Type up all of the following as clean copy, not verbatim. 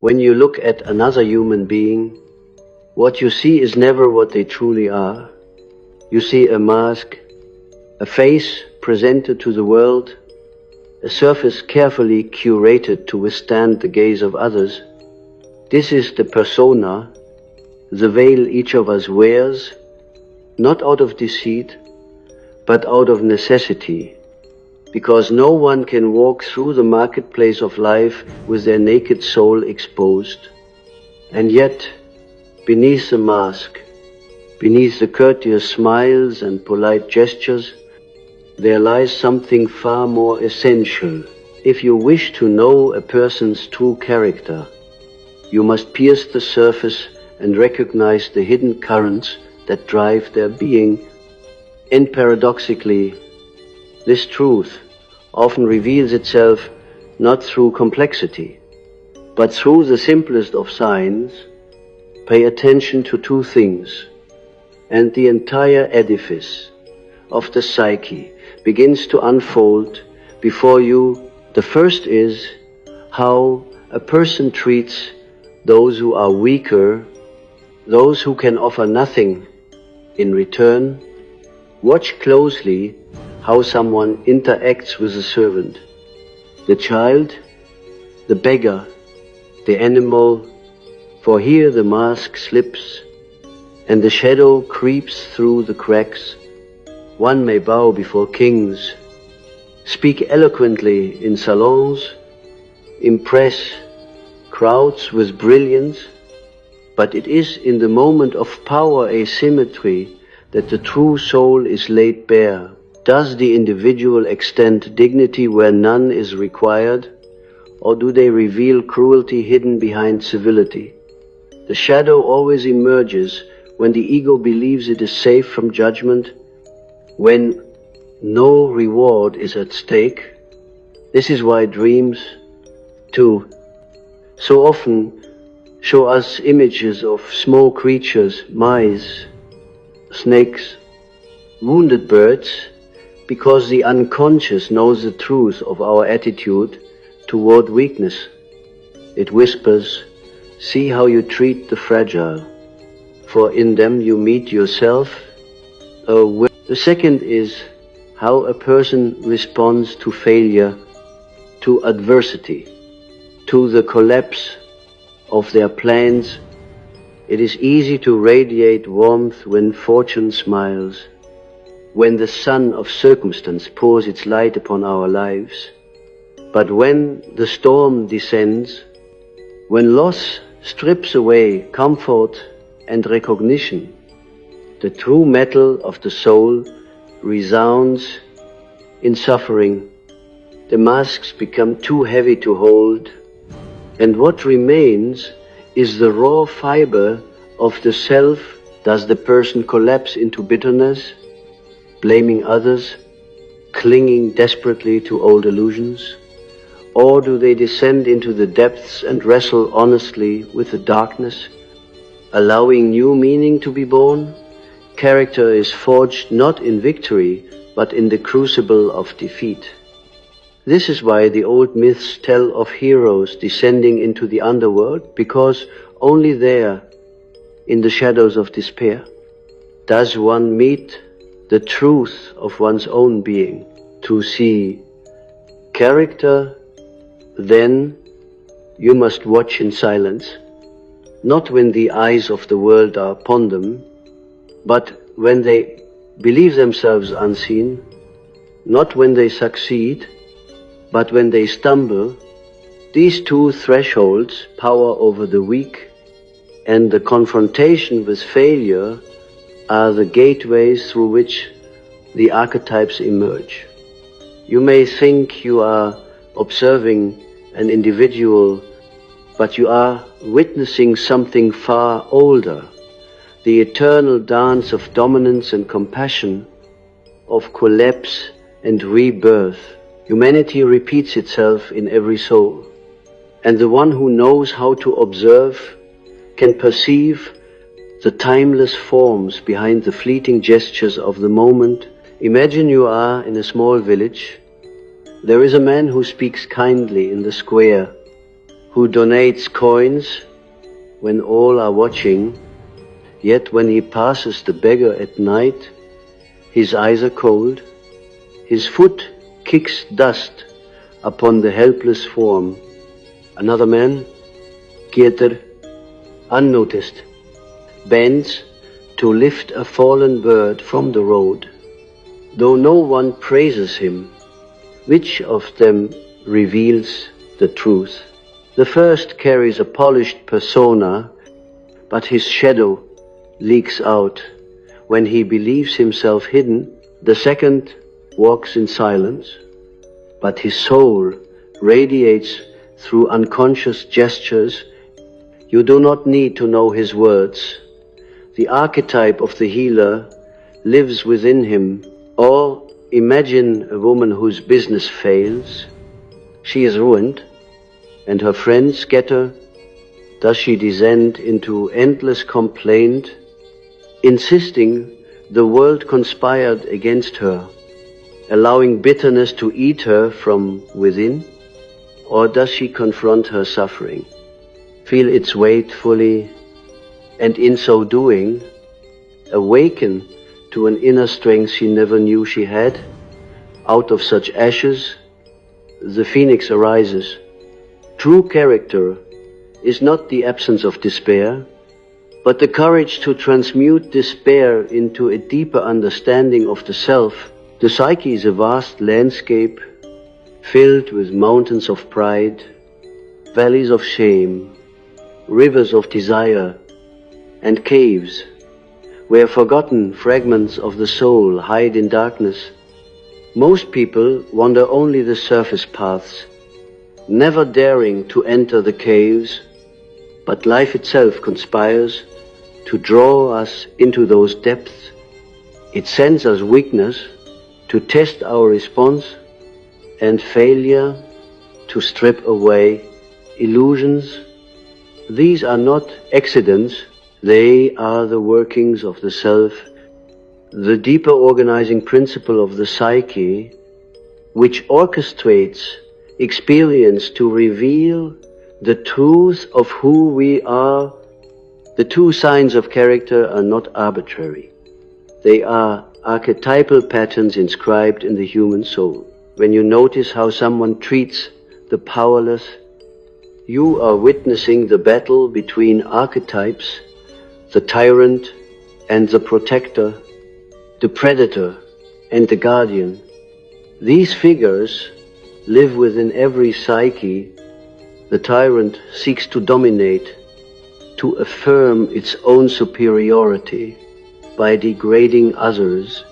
When you look at another human being, what you see is never what they truly are. You see a mask, a face presented to the world, a surface carefully curated to withstand the gaze of others. This is the persona, the veil each of us wears, not out of deceit, but out of necessity, because no one can walk through the marketplace of life with their naked soul exposed. And yet, beneath the mask, beneath the courteous smiles and polite gestures, there lies something far more essential. If you wish to know a person's true character, you must pierce the surface and recognize the hidden currents that drive their being. And paradoxically, this truth often reveals itself not through complexity, but through the simplest of signs. Pay attention to two things, and the entire edifice of the psyche begins to unfold before you. The first is how a person treats those who are weaker, those who can offer nothing in return. Watch closely how someone interacts with the servant, the child, the beggar, the animal, for here the mask slips and the shadow creeps through the cracks. One may bow before kings, speak eloquently in salons, impress crowds with brilliance, but it is in the moment of power asymmetry that the true soul is laid bare. Does the individual extend dignity where none is required, or do they reveal cruelty hidden behind civility? The shadow always emerges when the ego believes it is safe from judgment, when no reward is at stake. This is why dreams, too, so often show us images of small creatures, mice, snakes, wounded birds, because the unconscious knows the truth of our attitude toward weakness. It whispers, "See how you treat the fragile, for in them you meet yourself." The second is how a person responds to failure, to adversity, to the collapse of their plans. It is easy to radiate warmth when fortune smiles, when the sun of circumstance pours its light upon our lives. But when the storm descends, when loss strips away comfort and recognition, the true metal of the soul resounds in suffering. The masks become too heavy to hold, and what remains is the raw fiber of the self. Does the person collapse into bitterness, blaming others, clinging desperately to old illusions? Or do they descend into the depths and wrestle honestly with the darkness, allowing new meaning to be born? Character is forged not in victory, but in the crucible of defeat. This is why the old myths tell of heroes descending into the underworld, because only there, in the shadows of despair, does one meet the truth of one's own being. To see character, then you must watch in silence, not when the eyes of the world are upon them, but when they believe themselves unseen, not when they succeed, but when they stumble. These two thresholds, power over the weak and the confrontation with failure, are the gateways through which the archetypes emerge. You may think you are observing an individual, but you are witnessing something far older, the eternal dance of dominance and compassion, of collapse and rebirth. Humanity repeats itself in every soul, and the one who knows how to observe can perceive the timeless forms behind the fleeting gestures of the moment. Imagine you are in a small village. There is a man who speaks kindly in the square, who donates coins when all are watching, yet when he passes the beggar at night, his eyes are cold, his foot kicks dust upon the helpless form. Another man, quieter, unnoticed, bends to lift a fallen bird from the road. Though no one praises him, which of them reveals the truth? The first carries a polished persona, but his shadow leaks out. When he believes himself hidden, the second walks in silence, but his soul radiates through unconscious gestures. You do not need to know his words. The archetype of the healer lives within him. Or imagine a woman whose business fails. She is ruined, and her friends scatter. Does she descend into endless complaint, insisting the world conspired against her, allowing bitterness to eat her from within? Or does she confront her suffering, feel its weight fully, and in so doing, awaken to an inner strength she never knew she had? Out of such ashes, the phoenix arises. True character is not the absence of despair, but the courage to transmute despair into a deeper understanding of the self. The psyche is a vast landscape filled with mountains of pride, valleys of shame, rivers of desire, and caves where forgotten fragments of the soul hide in darkness. Most people wander only the surface paths, never daring to enter the caves, but life itself conspires to draw us into those depths. It sends us weakness to test our response, and failure to strip away illusions. These are not accidents, they are the workings of the self, the deeper organizing principle of the psyche, which orchestrates experience to reveal the truth of who we are. The two signs of character are not arbitrary. They are archetypal patterns inscribed in the human soul. When you notice how someone treats the powerless, you are witnessing the battle between archetypes, the tyrant and the protector, the predator and the guardian. These figures live within every psyche. The tyrant seeks to dominate, to affirm its own superiority by degrading others.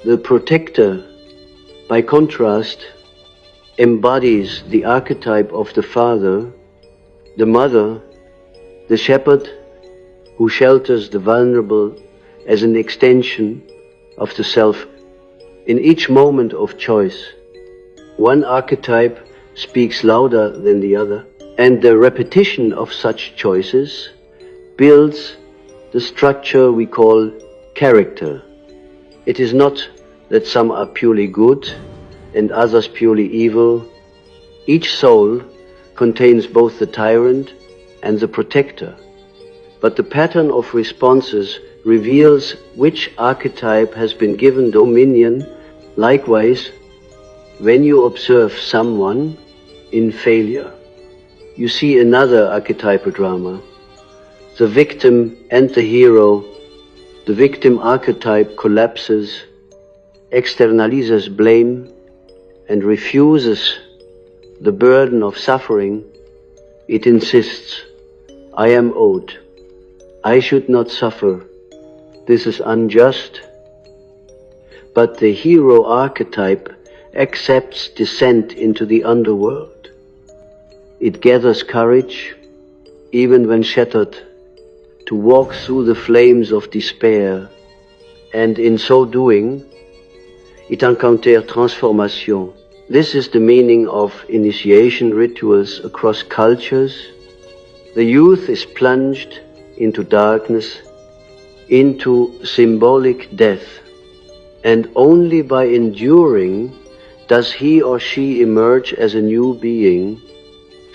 The protector, by contrast, embodies the archetype of the father, the mother, the shepherd who shelters the vulnerable as an extension of the self. In each moment of choice, one archetype speaks louder than the other, and the repetition of such choices builds the structure we call character. It is not that some are purely good and others purely evil. Each soul contains both the tyrant and the protector, but the pattern of responses reveals which archetype has been given dominion. Likewise, when you observe someone in failure, you see another archetypal drama. The victim and the hero. The victim archetype collapses, externalizes blame, and refuses the burden of suffering. It insists, I am owed. I should not suffer. This is unjust. But the hero archetype accepts descent into the underworld. It gathers courage, even when shattered, to walk through the flames of despair, and in so doing, it encounters transformation. This is the meaning of initiation rituals across cultures. The youth is plunged into darkness, into symbolic death, and only by enduring does he or she emerge as a new being,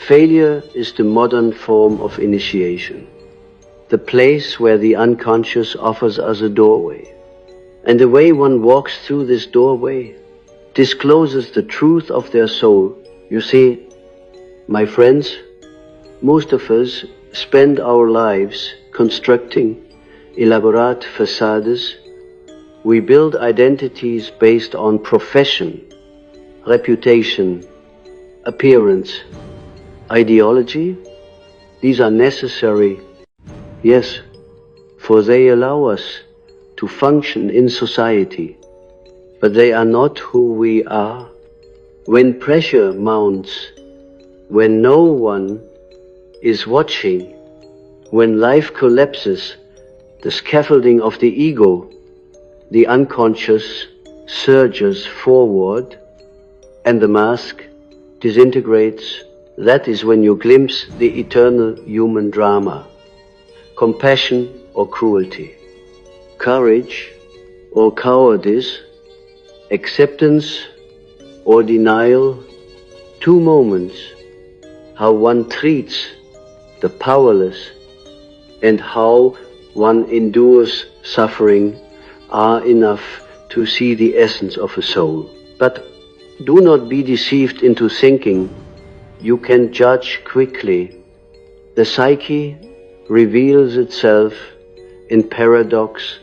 Failure is the modern form of initiation, the place where the unconscious offers us a doorway. And the way one walks through this doorway discloses the truth of their soul. You see, my friends, most of us spend our lives constructing elaborate facades. We build identities based on profession, reputation, appearance, ideology. These are necessary, yes, for they allow us to function in society, but they are not who we are. When pressure mounts, when no one is watching, when life collapses, the scaffolding of the ego, the unconscious, surges forward, and the mask disintegrates. That is when you glimpse the eternal human drama, compassion or cruelty, courage or cowardice, acceptance or denial. Two moments, how one treats the powerless and how one endures suffering are enough to see the essence of a soul. But do not be deceived into thinking you can judge quickly. The psyche reveals itself in paradox.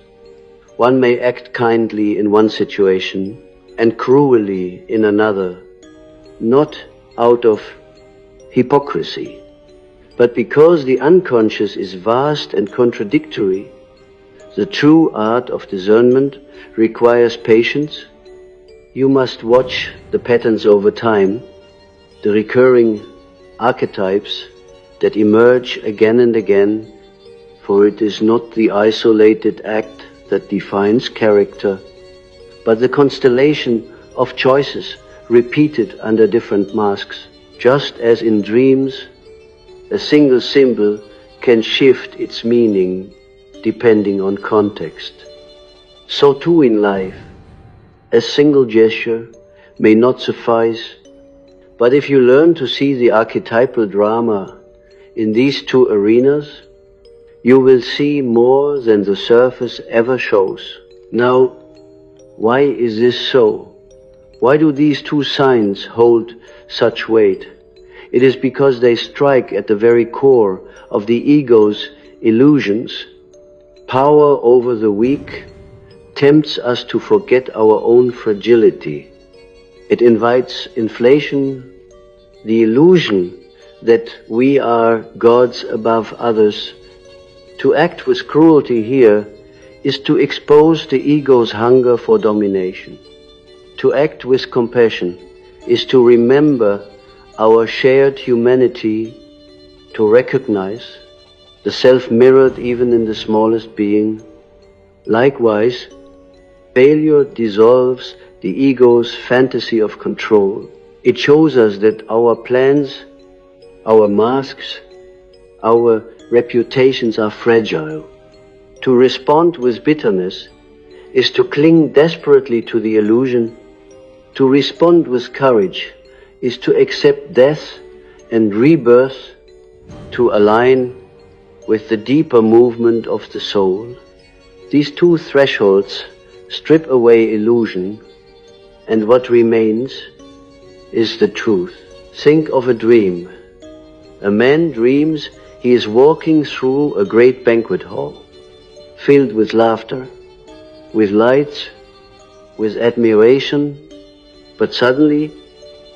One may act kindly in one situation and cruelly in another, not out of hypocrisy, but because the unconscious is vast and contradictory. The true art of discernment requires patience. You must watch the patterns over time, the recurring archetypes that emerge again and again, for it is not the isolated act that defines character, but the constellation of choices repeated under different masks. Just as in dreams, a single symbol can shift its meaning depending on context. So too in life, a single gesture may not suffice, but if you learn to see the archetypal drama in these two arenas, you will see more than the surface ever shows. Now, why is this so? Why do these two signs hold such weight? It is because they strike at the very core of the ego's illusions. Power over the weak tempts us to forget our own fragility. It invites inflation, the illusion that we are gods above others. To act with cruelty here is to expose the ego's hunger for domination. To act with compassion is to remember our shared humanity, to recognize the self mirrored even in the smallest being. Likewise, failure dissolves the ego's fantasy of control. It shows us that our plans, our masks, our reputations are fragile. To respond with bitterness is to cling desperately to the illusion. To respond with courage is to accept death and rebirth, to align with the deeper movement of the soul. These two thresholds strip away illusion, and what remains is the truth. Think of a dream. A man dreams he is walking through a great banquet hall, filled with laughter, with lights, with admiration, but suddenly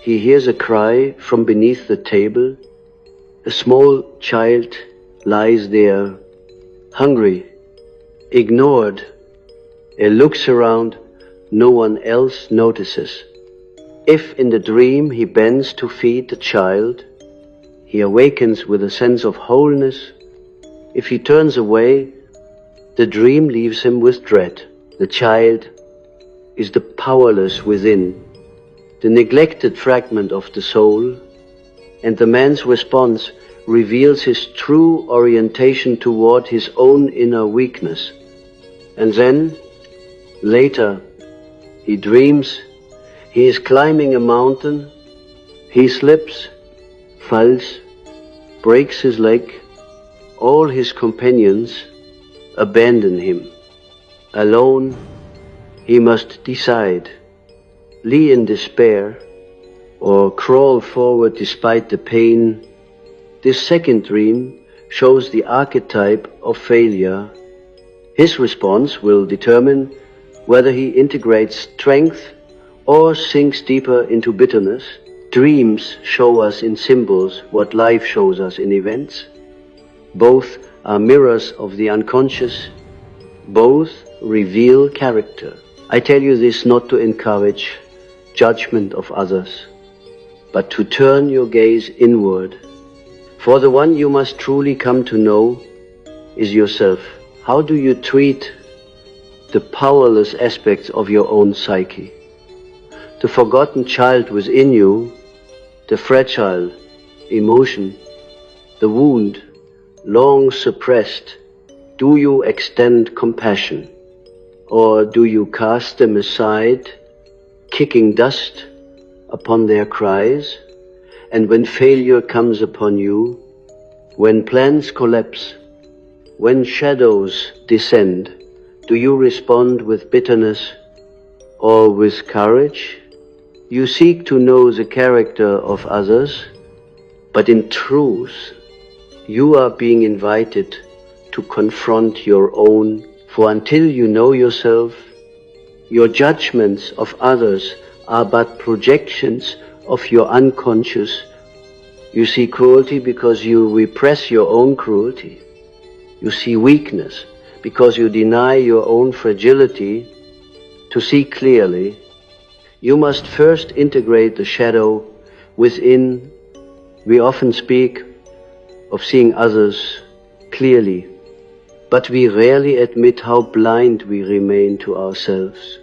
he hears a cry from beneath the table. A small child lies there, hungry, ignored. He looks around, no one else notices. If in the dream he bends to feed the child, he awakens with a sense of wholeness. If he turns away, the dream leaves him with dread. The child is the powerless within, the neglected fragment of the soul, and the man's response reveals his true orientation toward his own inner weakness. And then, later, he dreams he is climbing a mountain, he slips, falls, breaks his leg, all his companions abandon him. Alone, he must decide, lie in despair, or crawl forward despite the pain. This second dream shows the archetype of failure. His response will determine whether he integrates strength or sinks deeper into bitterness. Dreams show us in symbols what life shows us in events. Both are mirrors of the unconscious. Both reveal character. I tell you this not to encourage judgment of others, but to turn your gaze inward. For the one you must truly come to know is yourself. How do you treat the powerless aspects of your own psyche? The forgotten child within you, the fragile emotion, the wound long suppressed. Do you extend compassion, or do you cast them aside, kicking dust upon their cries? And when failure comes upon you, when plans collapse, when shadows descend, do you respond with bitterness or with courage? You seek to know the character of others, but in truth, you are being invited to confront your own. For until you know yourself, your judgments of others are but projections of your unconscious. You see cruelty because you repress your own cruelty. You see weakness because you deny your own fragility. To see clearly, you must first integrate the shadow within. We often speak of seeing others clearly, but we rarely admit how blind we remain to ourselves.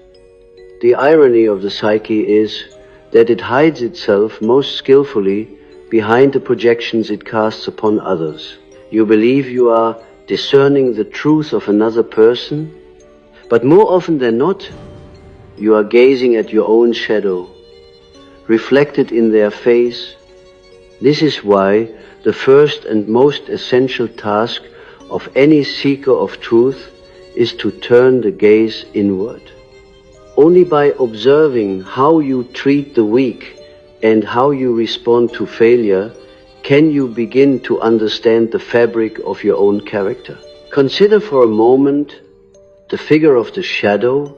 The irony of the psyche is that it hides itself most skillfully behind the projections it casts upon others. You believe you are discerning the truth of another person, but more often than not, you are gazing at your own shadow, reflected in their face. This is why the first and most essential task of any seeker of truth is to turn the gaze inward. Only by observing how you treat the weak and how you respond to failure can you begin to understand the fabric of your own character. Consider for a moment the figure of the shadow,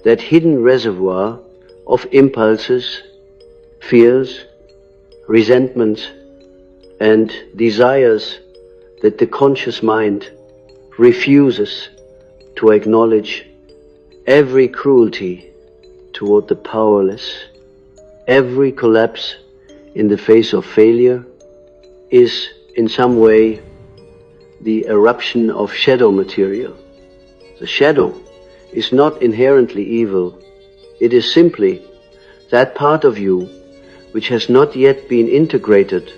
that hidden reservoir of impulses, fears, resentments, and desires that the conscious mind refuses to acknowledge. Every cruelty toward the powerless, every collapse in the face of failure is in some way the eruption of shadow material. The shadow is not inherently evil. It is simply that part of you which has not yet been integrated,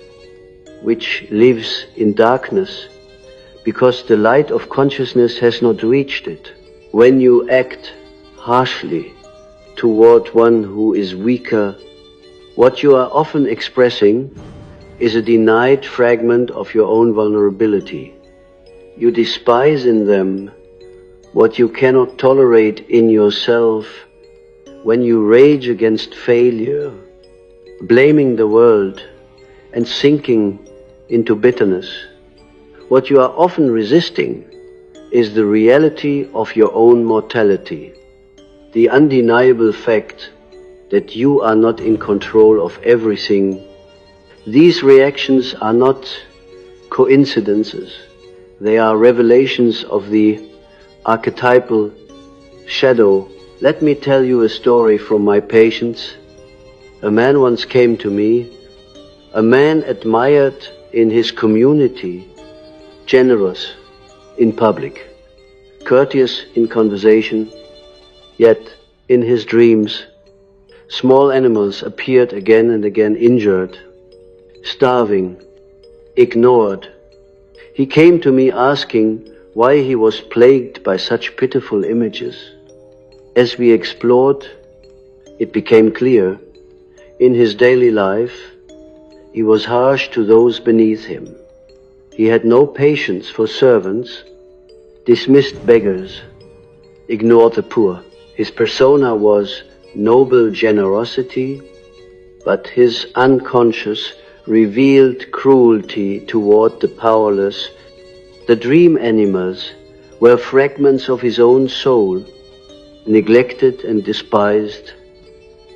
which lives in darkness because the light of consciousness has not reached it. When you act harshly toward one who is weaker, what you are often expressing is a denied fragment of your own vulnerability. You despise in them what you cannot tolerate in yourself. When you rage against failure, blaming the world and sinking into bitterness, what you are often resisting is the reality of your own mortality, the undeniable fact that you are not in control of everything. These reactions are not coincidences. They are revelations of the archetypal shadow. Let me tell you a story from my patients. A man once came to me, a man admired in his community, generous in public, courteous in conversation, yet in his dreams, small animals appeared again and again injured, starving, ignored. He came to me asking why he was plagued by such pitiful images. As we explored, it became clear, in his daily life, He was harsh to those beneath him. He had no patience for servants, dismissed beggars, ignored the poor. His persona was noble generosity, but his unconscious revealed cruelty toward the powerless. The dream animals were fragments of his own soul, neglected and despised.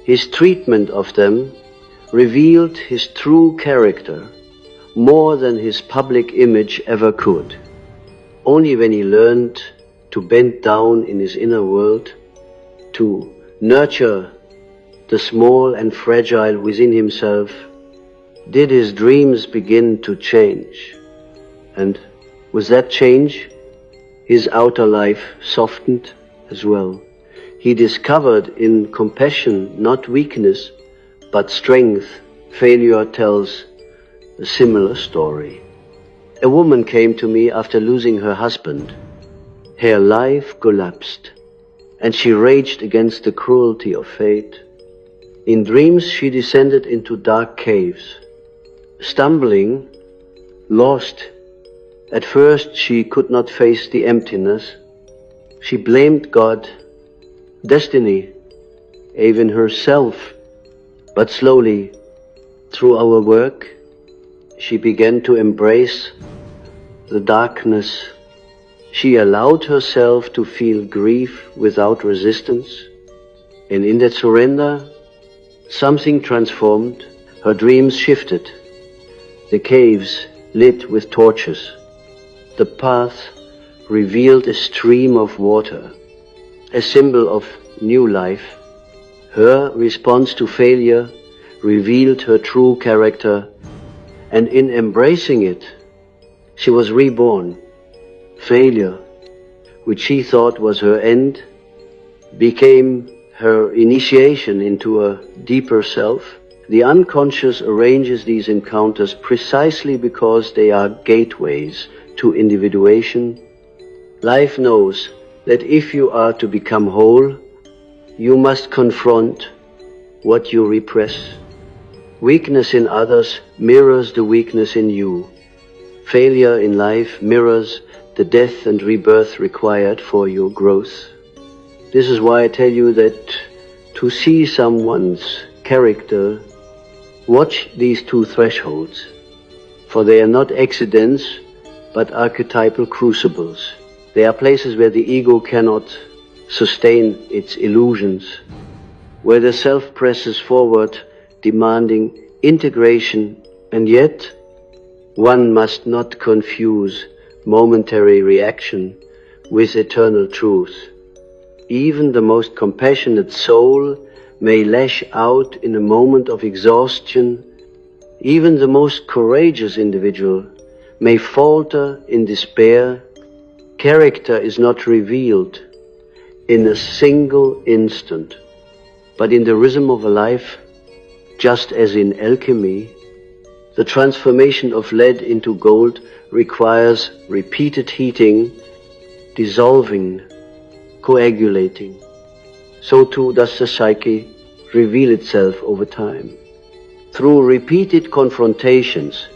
His treatment of them revealed his true character more than his public image ever could. Only when he learned to bend down in his inner world, to nurture the small and fragile within himself, did his dreams begin to change. And with that change, his outer life softened as well. He discovered in compassion not weakness, but strength. Failure tells a similar story. A woman came to me after losing her husband. Her life collapsed, and she raged against the cruelty of fate. In dreams she descended into dark caves, stumbling, lost. At first she could not face the emptiness. She blamed God, destiny, even herself. But slowly, through our work, she began to embrace the darkness. She allowed herself to feel grief without resistance. And in that surrender, something transformed. Her dreams shifted. The caves lit with torches. The path revealed a stream of water, a symbol of new life. Her response to failure revealed her true character, and in embracing it, she was reborn. Failure, which she thought was her end, became her initiation into a deeper self. The unconscious arranges these encounters precisely because they are gateways to individuation. Life knows that if you are to become whole, you must confront what you repress. Weakness in others mirrors the weakness in you. Failure in life mirrors the death and rebirth required for your growth. This is why I tell you that to see someone's character, watch these two thresholds, for they are not accidents, but archetypal crucibles. They are places where the ego cannot sustain its illusions, where the self presses forward, demanding integration, and yet one must not confuse momentary reaction with eternal truth. Even the most compassionate soul may lash out in a moment of exhaustion. Even the most courageous individual may falter in despair. Character is not revealed in a single instant, but in the rhythm of a life. Just as in alchemy, the transformation of lead into gold requires repeated heating, dissolving, coagulating. So too does the psyche reveal itself over time. Through repeated confrontations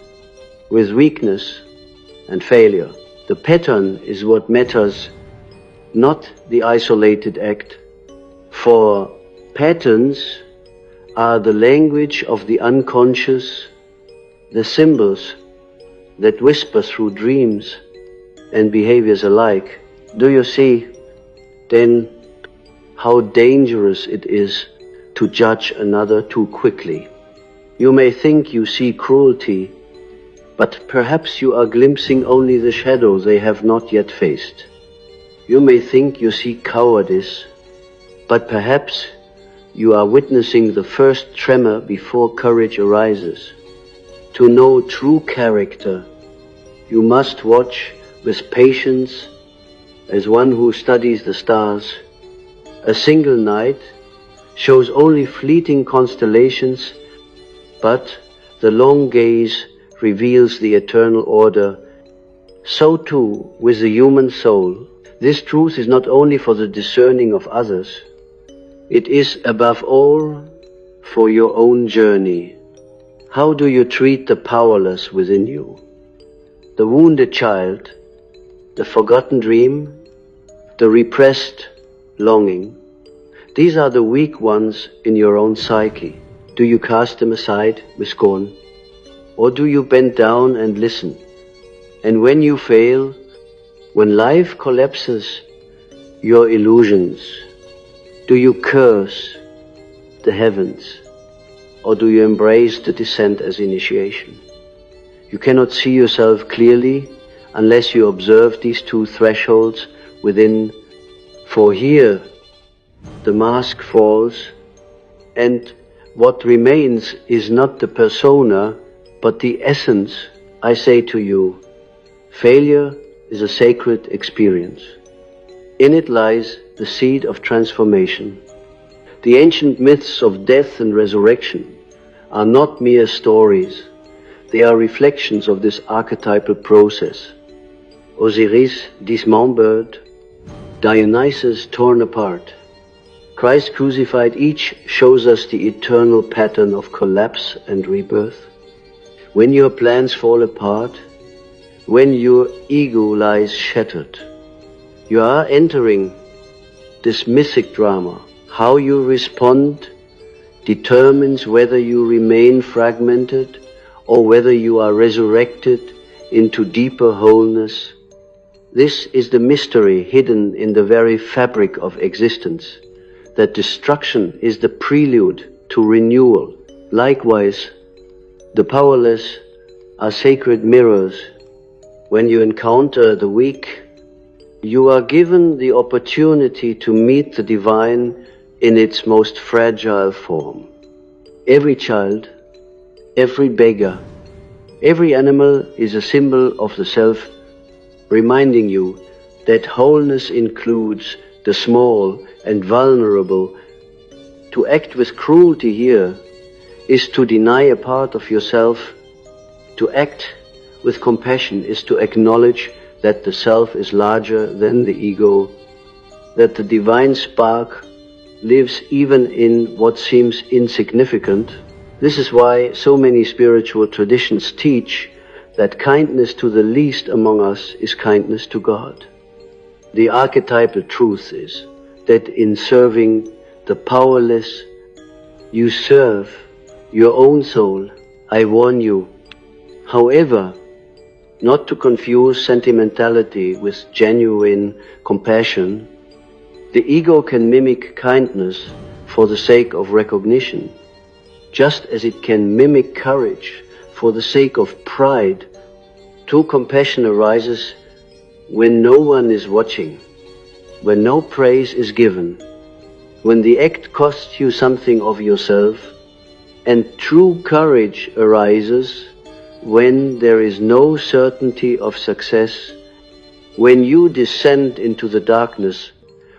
with weakness and failure. The pattern is what matters, not the isolated act. For patterns are the language of the unconscious, the symbols that whisper through dreams and behaviors alike. Do you see then how dangerous it is to judge another too quickly? You may think you see cruelty, but perhaps you are glimpsing only the shadow they have not yet faced. You may think you see cowardice, but perhaps you are witnessing the first tremor before courage arises. To know true character, you must watch with patience as one who studies the stars. A single night shows only fleeting constellations, but the long gaze reveals the eternal order. So too with the human soul. This truth is not only for the discerning of others, it is above all for your own journey. How do you treat the powerless within you? The wounded child, the forgotten dream, the repressed longing. These are the weak ones in your own psyche. Do you cast them aside with scorn? Or do you bend down and listen? And when you fail, when life collapses your illusions, do you curse the heavens? Or do you embrace the descent as initiation? You cannot see yourself clearly unless you observe these two thresholds within, for here the mask falls, and what remains is not the persona, but the essence. I say to you, failure is a sacred experience. In it lies the seed of transformation. The ancient myths of death and resurrection are not mere stories. They are reflections of this archetypal process. Osiris dismembered, Dionysus torn apart. Christ crucified, each shows us the eternal pattern of collapse and rebirth. When your plans fall apart, when your ego lies shattered, you are entering this mythic drama. How you respond determines whether you remain fragmented or whether you are resurrected into deeper wholeness. This is the mystery hidden in the very fabric of existence, that destruction is the prelude to renewal. Likewise, the powerless are sacred mirrors. When you encounter the weak, you are given the opportunity to meet the divine in its most fragile form. Every child, every beggar, every animal is a symbol of the self, reminding you that wholeness includes the small and vulnerable. To act with cruelty here is to deny a part of yourself. To act with compassion is to acknowledge that the self is larger than the ego, that the divine spark lives even in what seems insignificant. This is why so many spiritual traditions teach that kindness to the least among us is kindness to God. The archetypal truth is that in serving the powerless, you serve your own soul. I warn you, however, not to confuse sentimentality with genuine compassion. The ego can mimic kindness for the sake of recognition, just as it can mimic courage for the sake of pride. True compassion arises when no one is watching, when no praise is given, when the act costs you something of yourself. And true courage arises when there is no certainty of success, when you descend into the darkness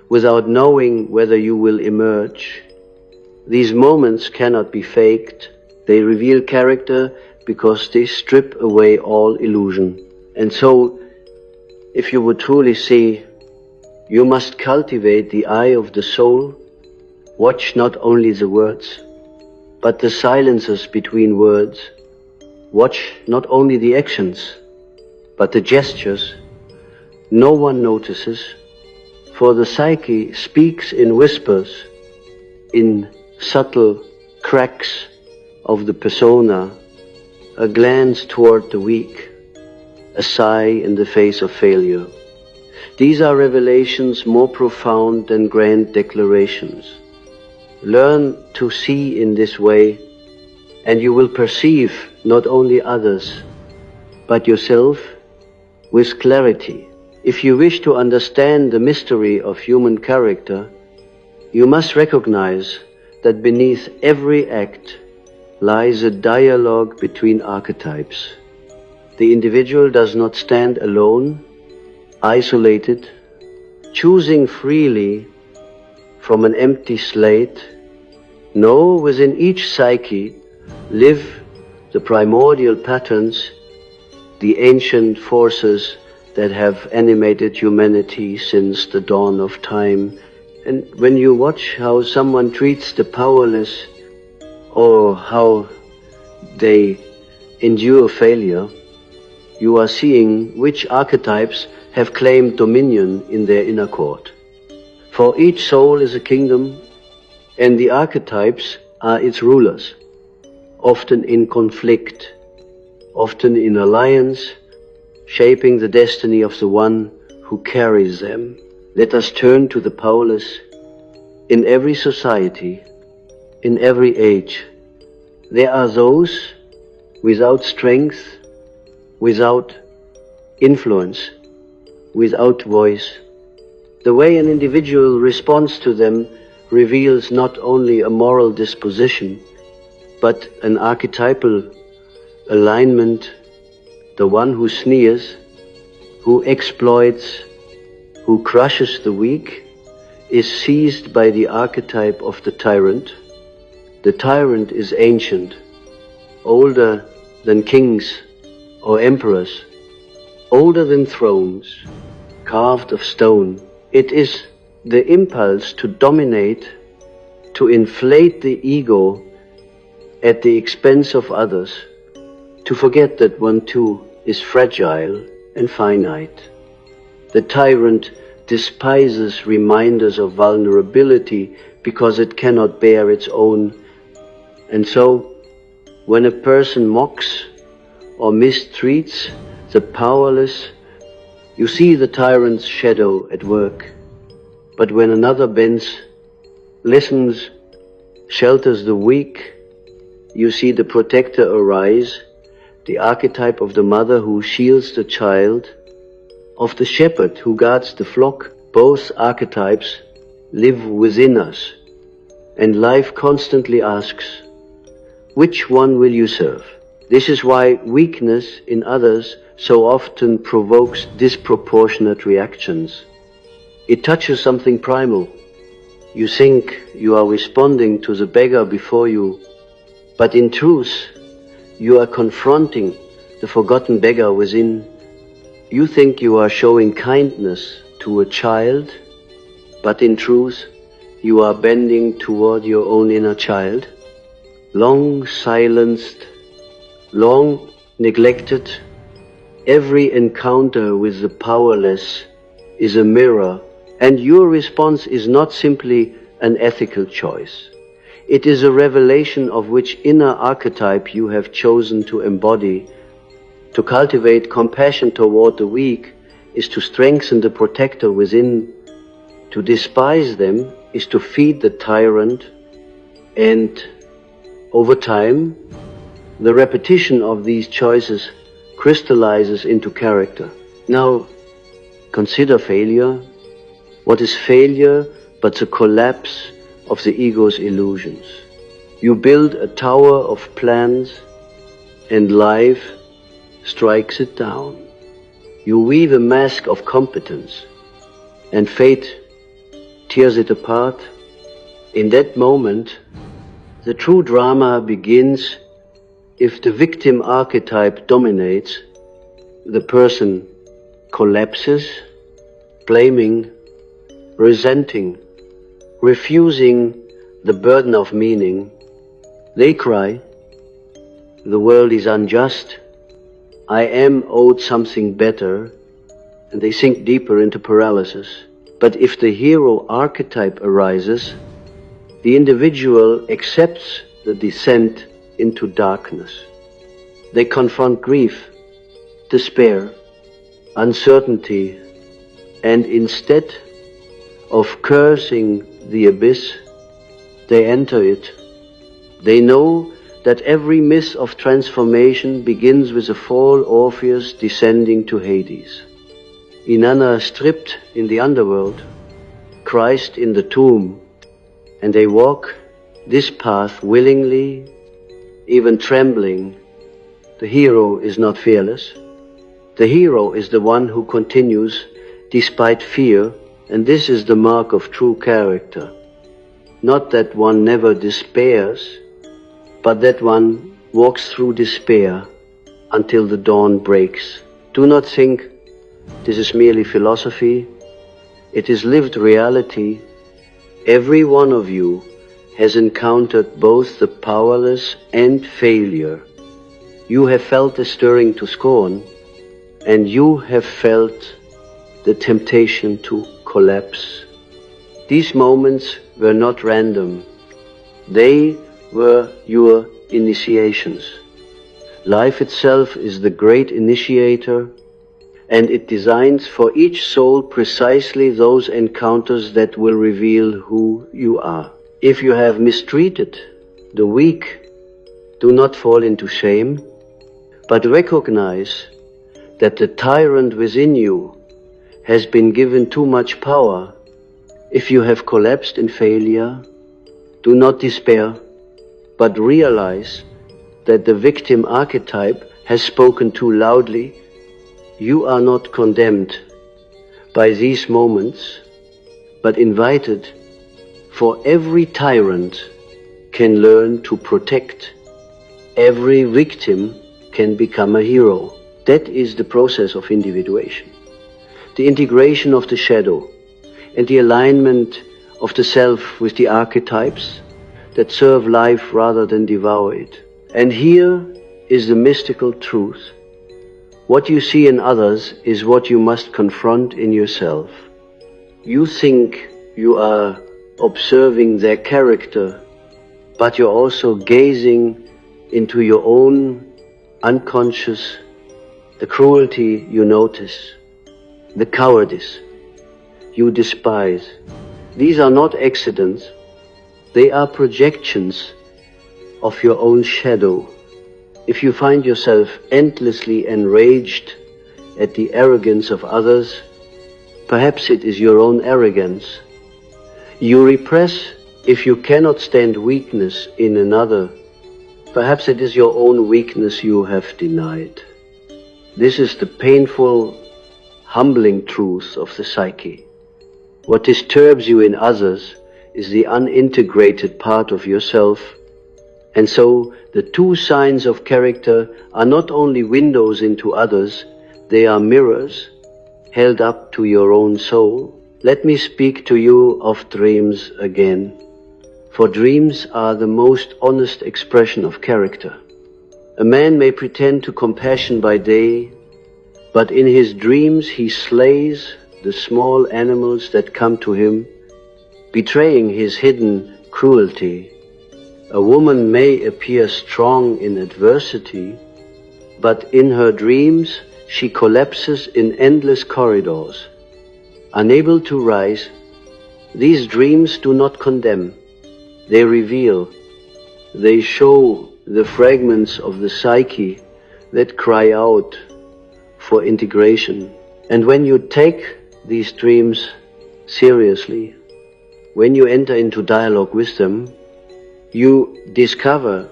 without knowing whether you will emerge. These moments cannot be faked. They reveal character because they strip away all illusion. And so, if you would truly see, you must cultivate the eye of the soul. Watch not only the words, but the silences between words. Watch not only the actions, but the gestures. No one notices, for the psyche speaks in whispers, in subtle cracks of the persona, a glance toward the weak, a sigh in the face of failure. These are revelations more profound than grand declarations. Learn to see in this way, and you will perceive not only others, but yourself with clarity. If you wish to understand the mystery of human character, you must recognize that beneath every act lies a dialogue between archetypes. The individual does not stand alone, isolated, choosing freely from an empty slate. No, within each psyche live the primordial patterns, the ancient forces that have animated humanity since the dawn of time. And when you watch how someone treats the powerless, or how they endure failure, you are seeing which archetypes have claimed dominion in their inner court. For each soul is a kingdom, and the archetypes are its rulers, often in conflict, often in alliance, shaping the destiny of the one who carries them. Let us turn to the powerless. In every society, in every age, there are those without strength, without influence, without voice. The way an individual responds to them reveals not only a moral disposition, but an archetypal alignment. The one who sneers, who exploits, who crushes the weak, is seized by the archetype of the tyrant. The tyrant is ancient, older than kings or emperors, older than thrones, carved of stone. It is the impulse to dominate, to inflate the ego at the expense of others, to forget that one too is fragile and finite. The tyrant despises reminders of vulnerability because it cannot bear its own. And so, when a person mocks or mistreats the powerless, you see the tyrant's shadow at work. But when another bends, listens, shelters the weak, you see the protector arise, the archetype of the mother who shields the child, of the shepherd who guards the flock. Both archetypes live within us, and life constantly asks, which one will you serve? This is why weakness in others so often provokes disproportionate reactions. It touches something primal. You think you are responding to the beggar before you, but in truth, you are confronting the forgotten beggar within. You think you are showing kindness to a child, but in truth, you are bending toward your own inner child. Long silenced, long neglected, every encounter with the powerless is a mirror, and your response is not simply an ethical choice. It is a revelation of which inner archetype you have chosen to embody. To cultivate compassion toward the weak is to strengthen the protector within. To despise them is to feed the tyrant, and over time, the repetition of these choices crystallizes into character. Now, consider failure. What is failure but the collapse of the ego's illusions? You build a tower of plans, and life strikes it down. You weave a mask of competence, and fate tears it apart. In that moment, the true drama begins. If the victim archetype dominates, the person collapses, blaming, resenting, refusing the burden of meaning. They cry, the world is unjust, I am owed something better, and they sink deeper into paralysis. But if the hero archetype arises, the individual accepts the descent into darkness. They confront grief, despair, uncertainty, and instead of cursing the abyss, they enter it. They know that every myth of transformation begins with a fall Orpheus descending to Hades, Inanna stripped in the underworld, Christ in the tomb, and they walk this path willingly, even trembling. The hero is not fearless. The hero is the one who continues despite fear, and this is the mark of true character. Not that one never despairs, but that one walks through despair until the dawn breaks. Do not think this is merely philosophy. It is lived reality. Every one of you has encountered both the powerless and failure You have felt the stirring to scorn, and you have felt the temptation to collapse. These moments were not random. They were your initiations. Life itself is the great initiator, and it designs for each soul precisely those encounters that will reveal who you are. If you have mistreated the weak, do not fall into shame, but recognize that the tyrant within you has been given too much power. If you have collapsed in failure, do not despair, but realize that the victim archetype has spoken too loudly. You are not condemned by these moments, but invited, for every tyrant can learn to protect. Every victim can become a hero. That is the process of individuation. The integration of the shadow and the alignment of the self with the archetypes that serve life rather than devour it. And here is the mystical truth. What you see in others is what you must confront in yourself. You think you are observing their character, but you're also gazing into your own unconscious, the cruelty you notice, the cowardice you despise. These are not accidents, they are projections of your own shadow. If you find yourself endlessly enraged at the arrogance of others, perhaps it is your own arrogance. You repress if you cannot stand weakness in another. Perhaps it is your own weakness you have denied. This is the painful, humbling truth of the psyche. What disturbs you in others is the unintegrated part of yourself, and so the two signs of character are not only windows into others, they are mirrors held up to your own soul. Let me speak to you of dreams again, for dreams are the most honest expression of character. A man may pretend to compassion by day, but in his dreams he slays the small animals that come to him, betraying his hidden cruelty. A woman may appear strong in adversity, but in her dreams she collapses in endless corridors. Unable to rise, these dreams do not condemn, they reveal, they show the fragments of the psyche that cry out for integration. And when you take these dreams seriously, when you enter into dialogue with them, you discover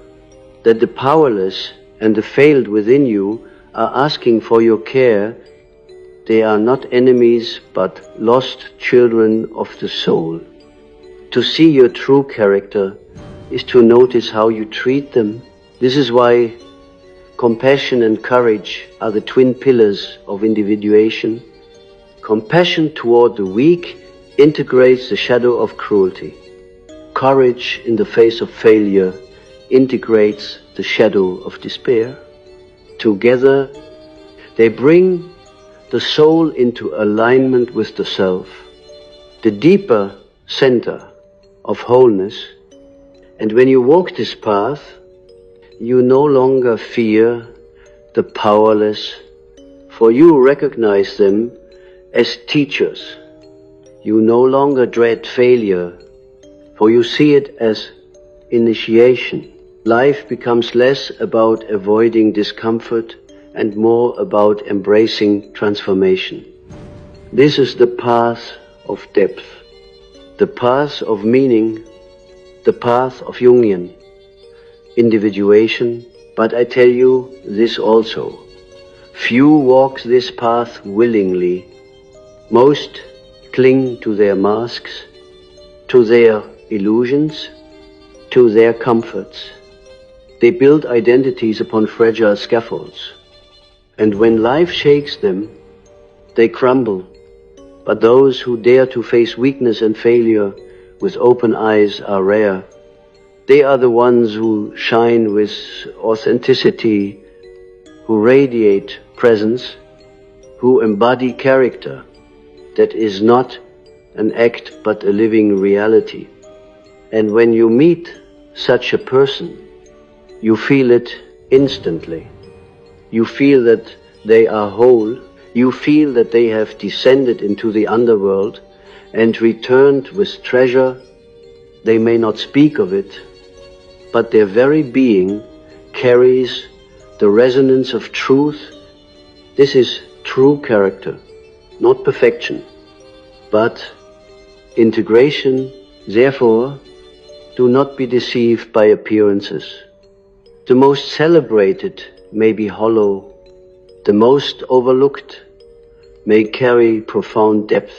that the powerless and the failed within you are asking for your care. They are not enemies, but lost children of the soul. To see your true character is to notice how you treat them. This is why compassion and courage are the twin pillars of individuation. Compassion toward the weak integrates the shadow of cruelty. Courage in the face of failure integrates the shadow of despair. Together, they bring the soul into alignment with the self, the deeper center of wholeness. And when you walk this path, you no longer fear the powerless, for you recognize them as teachers. You no longer dread failure, for you see it as initiation. Life becomes less about avoiding discomfort and more about embracing transformation. This is the path of depth, the path of meaning, the path of Jungian individuation. But I tell you this also, few walk this path willingly. Most cling to their masks, to their illusions, to their comforts. They build identities upon fragile scaffolds, and when life shakes them, they crumble. But those who dare to face weakness and failure with open eyes are rare. They are the ones who shine with authenticity who radiate presence, who embody character that is not an act but a living reality. And when you meet such a person, you feel it instantly. You feel that they are whole. You feel that they have descended into the underworld and returned with treasure. They may not speak of it, but their very being carries the resonance of truth. This is true character, not perfection, but integration. Therefore, do not be deceived by appearances. The most celebrated may be hollow. The most overlooked may carry profound depth.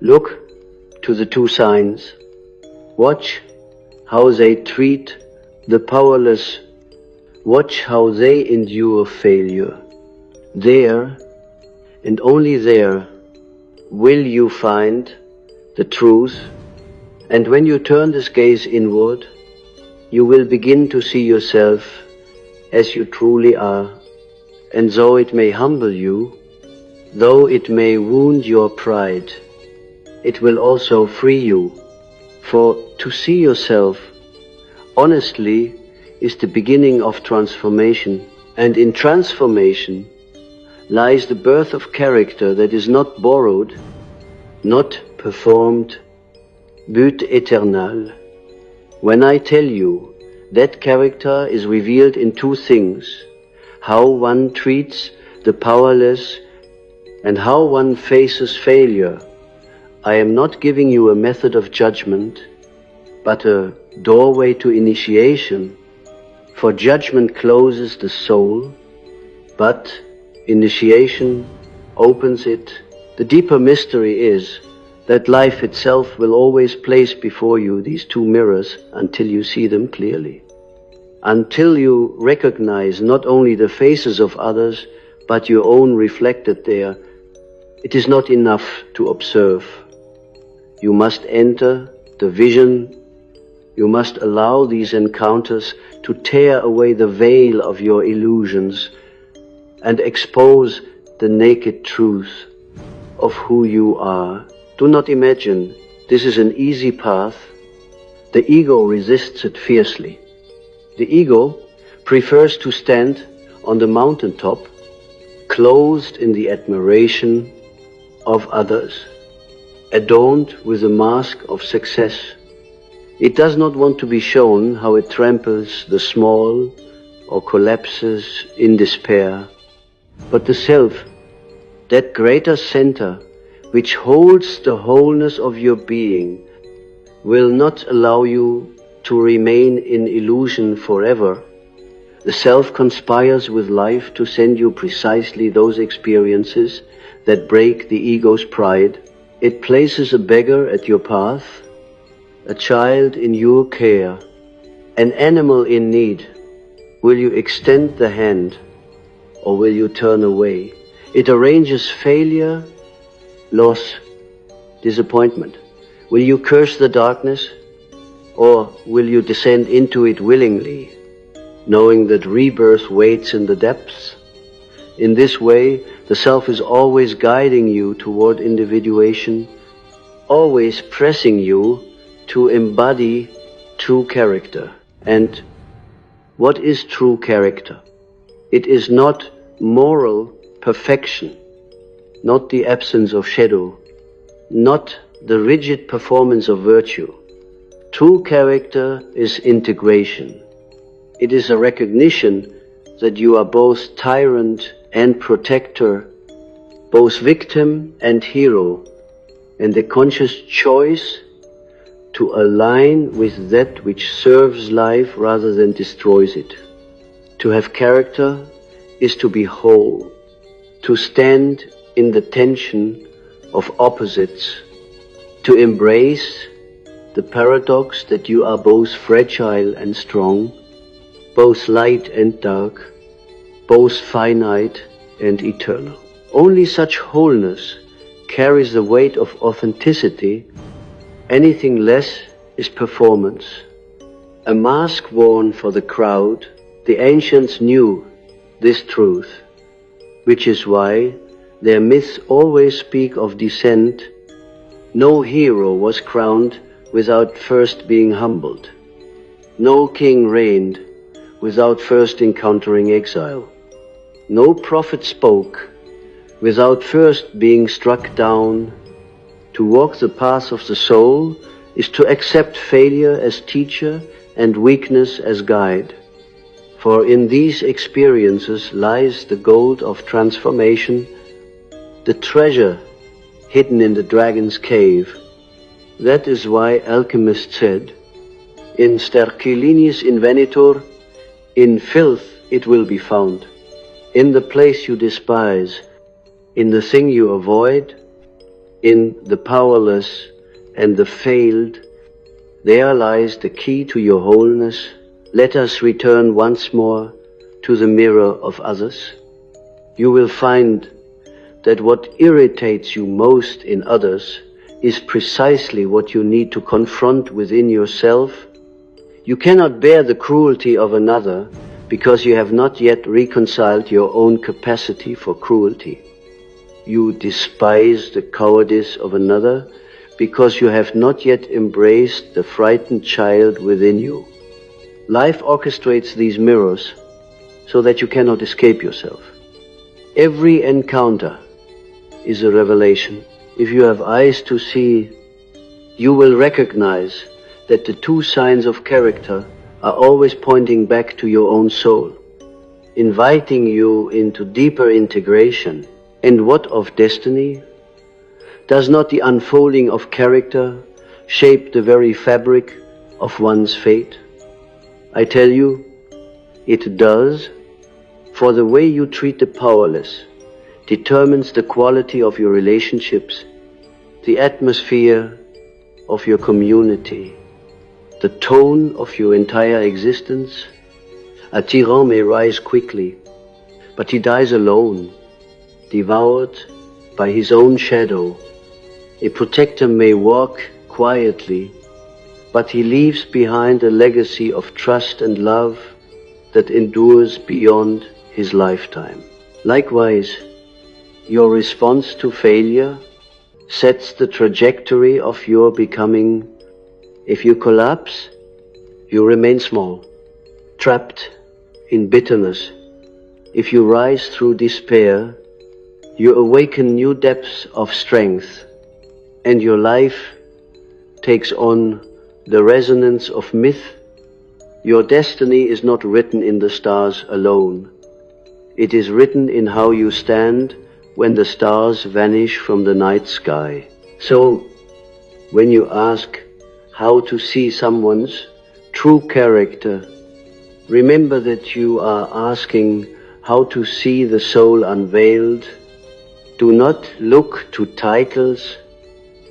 Look to the two signs. Watch how they treat the powerless. Watch how they endure failure. There, and only there, will you find the truth. And when you turn this gaze inward, you will begin to see yourself as you truly are. And though it may humble you, though it may wound your pride, it will also free you. For to see yourself honestly is the beginning of transformation. And in transformation lies the birth of character that is not borrowed, not performed, but éternel. When I tell you that character is revealed in two things, how one treats the powerless and how one faces failure, I am not giving you a method of judgment, but a doorway to initiation. For judgment closes the soul, but initiation opens it. The deeper mystery is that life itself will always place before you these two mirrors until you see them clearly. Until you recognize not only the faces of others, but your own reflected there. It is not enough to observe. You must enter the vision. You must allow these encounters to tear away the veil of your illusions and expose the naked truth of who you are. Do not imagine this is an easy path. The ego resists it fiercely. The ego prefers to stand on the mountaintop, clothed in the admiration of others, adorned with a mask of success. It does not want to be shown how it tramples the small or collapses in despair. But the self, that greater center which holds the wholeness of your being, will not allow you to remain in illusion forever. The self conspires with life to send you precisely those experiences that break the ego's pride. It places a beggar at your path, a child in your care, an animal in need. Will you extend the hand, or will you turn away? It arranges failure, loss, disappointment. Will you curse the darkness, or will you descend into it willingly, knowing that rebirth waits in the depths? In this way, the self is always guiding you toward individuation, always pressing you to embody true character. And what is true character? It is not moral perfection, not the absence of shadow, not the rigid performance of virtue. True character is integration. It is a recognition that you are both tyrant and protector, both victim and hero, and the conscious choice to align with that which serves life rather than destroys it. To have character is to be whole, to stand in the tension of opposites, to embrace the paradox that you are both fragile and strong, both light and dark, both finite and eternal. Only such wholeness carries the weight of authenticity. Anything less is performance. A mask worn for the crowd. The ancients knew this truth, which is why their myths always speak of descent. No hero was crowned without first being humbled. No king reigned without first encountering exile. No prophet spoke without first being struck down. To walk the path of the soul is to accept failure as teacher and weakness as guide. For in these experiences lies the gold of transformation, the treasure hidden in the dragon's cave. That is why alchemists said, in sterquilinis invenitur, in filth it will be found. In the place you despise, in the thing you avoid, in the powerless and the failed, there lies the key to your wholeness. Let us return once more to the mirror of others. You will find that what irritates you most in others is precisely what you need to confront within yourself. You cannot bear the cruelty of another because you have not yet reconciled your own capacity for cruelty. You despise the cowardice of another because you have not yet embraced the frightened child within you. Life orchestrates these mirrors so that you cannot escape yourself. Every encounter is a revelation. If you have eyes to see, you will recognize that the two signs of character are always pointing back to your own soul, inviting you into deeper integration. And what of destiny? Does not the unfolding of character shape the very fabric of one's fate? I tell you, it does, for the way you treat the powerless determines the quality of your relationships, the atmosphere of your community, the tone of your entire existence. A tyran may rise quickly, but he dies alone, devoured by his own shadow. A protector may walk quietly, but he leaves behind a legacy of trust and love that endures beyond his lifetime. Likewise, your response to failure sets the trajectory of your becoming. If you collapse, you remain small, trapped in bitterness. If you rise through despair, you awaken new depths of strength, and your life takes on the resonance of myth. Your destiny is not written in the stars alone. It is written in how you stand when the stars vanish from the night sky. So, when you ask how to see someone's true character, remember that you are asking how to see the soul unveiled. Do not look to titles,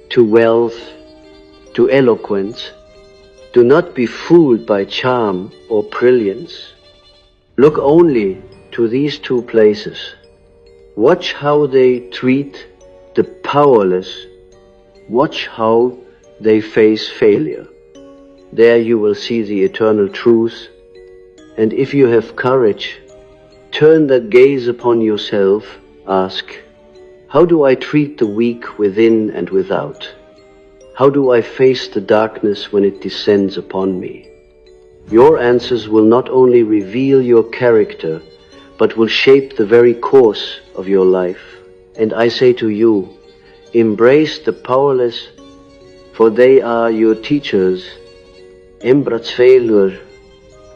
to wealth, to eloquence. Do not be fooled by charm or brilliance. Look only to these two places. Watch how they treat the powerless. Watch how they face failure. There you will see the eternal truth. And if you have courage, turn that gaze upon yourself. Ask, how do I treat the weak within and without? How do I face the darkness when it descends upon me? Your answers will not only reveal your character, but will shape the very course of your life. And I say to you, embrace the powerless, for they are your teachers. Embrace failure,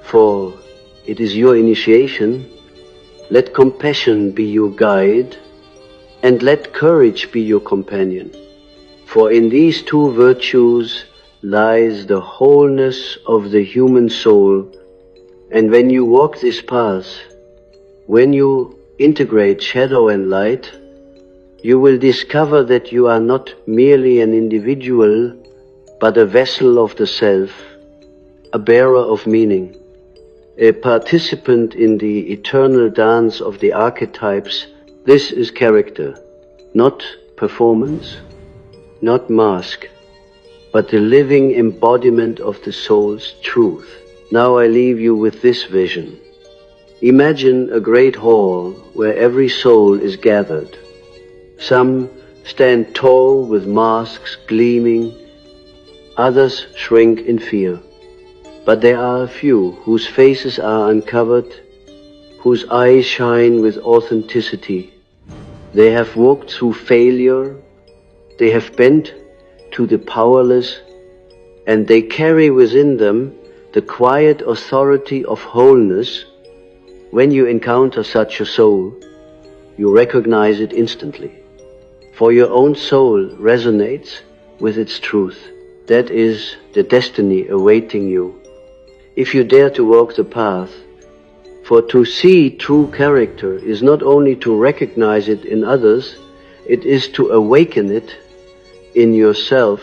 for it is your initiation. Let compassion be your guide, and let courage be your companion. For in these two virtues lies the wholeness of the human soul. And when you walk this path, when you integrate shadow and light, you will discover that you are not merely an individual, but a vessel of the self, a bearer of meaning, a participant in the eternal dance of the archetypes. This is character, not performance, not mask, but the living embodiment of the soul's truth. Now I leave you with this vision. Imagine a great hall where every soul is gathered. Some stand tall with masks gleaming, others shrink in fear. But there are a few whose faces are uncovered, whose eyes shine with authenticity. They have walked through failure, they have bent to the powerless, and they carry within them the quiet authority of wholeness. When you encounter such a soul, you recognize it instantly, for your own soul resonates with its truth. That is the destiny awaiting you, if you dare to walk the path. For to see true character is not only to recognize it in others, it is to awaken it in yourself